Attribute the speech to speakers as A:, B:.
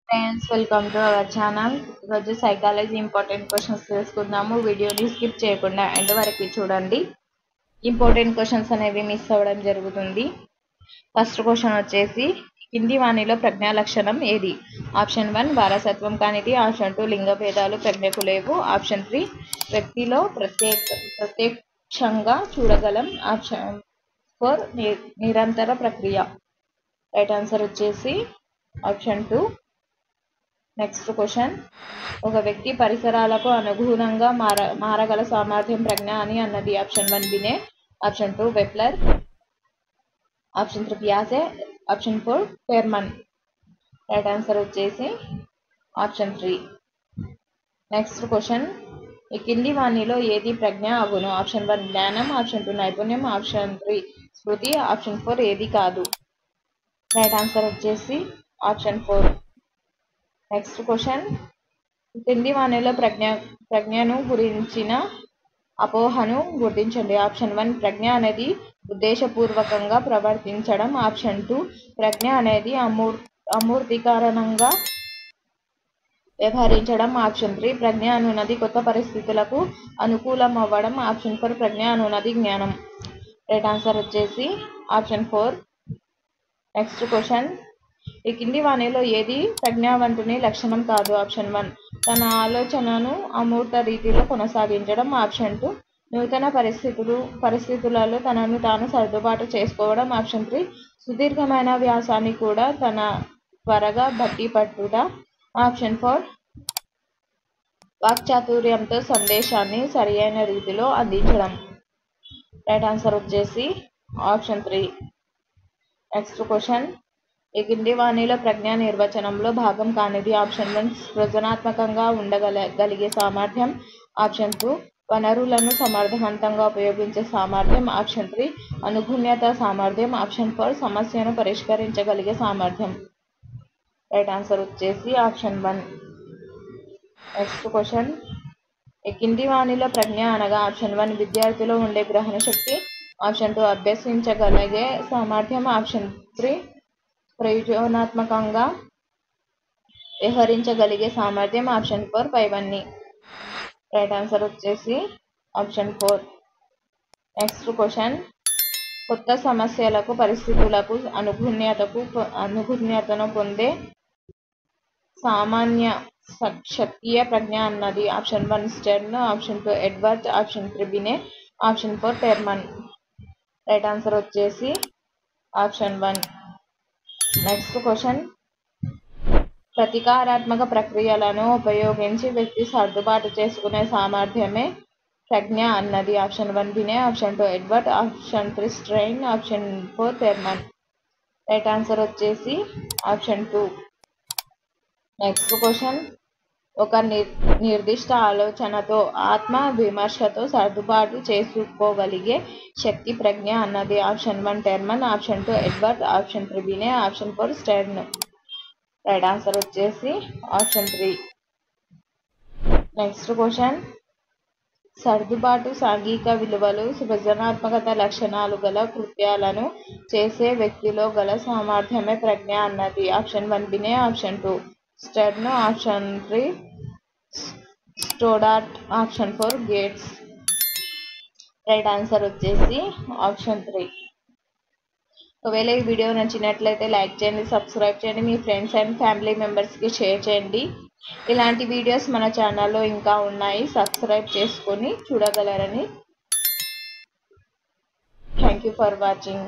A: Friends, welcome to our channel. ఈరోజు psychology important questions తెలుసుకుందాము. వీడియోని స్కిప్ చేయకుండా ఎండ్ వరకు చూడండి. ఇంపార్టెంట్ క్వశ్చన్స్ అనేవి మిస్ అవ్వడం జరుగుతుంది. ఫస్ట్ క్వశ్చన్ వచ్చేసి, కింది వాణిలో ప్రజ్ఞా లక్షణం ఏది? ఆప్షన్ 1 వారసత్వం కానిది, ఆప్షన్ 2 లింగ భేదాలు ప్రజ్ఞకు లేవు, ఆప్షన్ 3 వ్యక్తిలో ప్రత్యక్షంగా చూడగలం, ఆప్షన్ 4 నిరంతర ప్రక్రియ. రైట్ ఆన్సర్ వచ్చేసి ఆప్షన్ 2. నెక్స్ట్ క్వశ్చన్, ఒక వ్యక్తి పరిసరాలకు అనుగుణంగా మారగల సామర్థ్యం ప్రజ్ఞ అని అన్నది. ఆప్షన్ 1 బినే, ఆప్షన్ 2 వెప్లర్, ఆప్షన్ 3 పియాజే, ఆప్షన్ 4 ఫెర్మన్. రైట్ ఆన్సర్ వచ్చేసి ఆప్షన్ 3. నెక్స్ట్ క్వశ్చన్, ఈ కింది వాణిలో ఏది ప్రజ్ఞ అగును? ఆప్షన్ 1 జ్ఞానం, ఆప్షన్ 2 నైపుణ్యం, ఆప్షన్ 3 స్మృతి, ఆప్షన్ 4 ఏది కాదు. రైట్ ఆన్సర్ వచ్చేసి ఆప్షన్ 4. నెక్స్ట్ క్వశ్చన్, కింది వాణిలో ప్రజ్ఞను గురించిన అపోహను గుర్తించండి. ఆప్షన్ 1 ప్రజ్ఞ అనేది ఉద్దేశపూర్వకంగా ప్రవర్తించడం, ఆప్షన్ 2 ప్రజ్ఞ అనేది అమూర్తీకరణంగా వ్యవహరించడం, ఆప్షన్ 3 ప్రజ్ఞ అనున్నది కొత్త పరిస్థితులకు అనుకూలం అవ్వడం, ఆప్షన్ 4 ప్రజ్ఞ అనున్నది జ్ఞానం. రైట్ ఆన్సర్ వచ్చేసి ఆప్షన్ 4. నెక్స్ట్ క్వశ్చన్, ఈ కింది వాణిలో ఏది ప్రజ్ఞావంతుని లక్షణం కాదు? ఆప్షన్ 1 తన ఆలోచనను అమూర్త రీతిలో కొనసాగించడం, ఆప్షన్ 2 నూతన పరిస్థితులలో తనను తాను సర్దుబాటు చేసుకోవడం, ఆప్షన్ 3 సుదీర్ఘమైన వ్యాసాన్ని కూడా తన త్వరగా బట్టి పట్టుట, ఆప్షన్ 4 వాక్చాతుర్యంతో సందేశాన్ని సరియైన రీతిలో అందించడం. రైట్ ఆన్సర్ వచ్చేసి ఆప్షన్ 3. నెక్స్ట్ క్వశ్చన్, ఈ కింది వాణిలో ప్రజ్ఞా నిర్వచనంలో భాగం కానిది. ఆప్షన్ 1 సృజనాత్మకంగా ఉండగలిగే సామర్థ్యం, ఆప్షన్ 2 వనరులను సమర్థవంతంగా ఉపయోగించే సామర్థ్యం, ఆప్షన్ 3 అనుగుణ్యత సామర్థ్యం, ఆప్షన్ 4 సమస్యను పరిష్కరించగలిగే సామర్థ్యం. రైట్ ఆన్సర్ వచ్చేసి ఆప్షన్ 1. నెక్స్ట్ క్వశ్చన్, ఈ కింది వాణిలో ప్రజ్ఞ అనగా ఆప్షన్ 1 విద్యార్థిలో ఉండే గ్రహణ శక్తి, ఆప్షన్ 2 అభ్యసించగలిగే సామర్థ్యం, ఆప్షన్ 3 ప్రయోజనాత్మకంగా వ్యవహరించగలిగే సామర్థ్యం, ఆప్షన్ 4 పైవన్నీ. రైట్ ఆన్సర్ వచ్చేసి ఆప్షన్ 4. నెక్స్ట్ క్వశ్చన్, కొత్త సమస్యలకు పరిస్థితులకు అనుగుణ్యతను పొందే సామాన్య శక్తియే ప్రజ్ఞ అన్నది. Option 1 Stern, option 2 Edward, option 3 Binet, option 4 Freeman. Right answer వచ్చేసి ఆప్షన్ 1. నెక్స్ట్ క్వశ్చన్, ప్రతీకారాత్మక ప్రక్రియలను ఉపయోగించి వ్యక్తి సర్దుబాటు చేసుకునే సామర్థ్యమే ప్రజ్ఞ అన్నది. Option 1 Binet, option 2 Edward, option 3 Stern, option 4 Freeman. Right answer వచ్చేసి ఆప్షన్ 2. నెక్స్ట్ క్వశ్చన్, ఒక నిర్దిష్ట ఆలోచనతో ఆత్మ విమర్శతో సర్దుబాటు చేసుకోగలిగే శక్తి ప్రజ్ఞ అన్నది. Option 1 Terman, option 2 Edward, option 3 Binet, option 4 Stern. Right answer వచ్చేసి ఆప్షన్ 3. నెక్స్ట్ క్వశ్చన్, సర్దుబాటు సాంఘిక విలువలు సృజనాత్మకత లక్షణాలు గల కృత్యాలను చేసే వ్యక్తిలో గల సామర్థ్యమే ప్రజ్ఞ అన్నది. Option 1 Binet, option 2 Stern, option 3 Stoddard, option 4 Gates. Right answer వచ్చేసి ఆప్షన్ 3. ఒకవేళ ఈ వీడియో నచ్చినట్లయితే లైక్ చేయండి, సబ్స్క్రైబ్ చేయండి, మీ ఫ్రెండ్స్ అండ్ ఫ్యామిలీ మెంబర్స్కి షేర్ చేయండి. ఇలాంటి వీడియోస్ మన ఛానల్లో ఇంకా ఉన్నాయి, సబ్స్క్రైబ్ చేసుకొని చూడగలరని. Thank you for watching.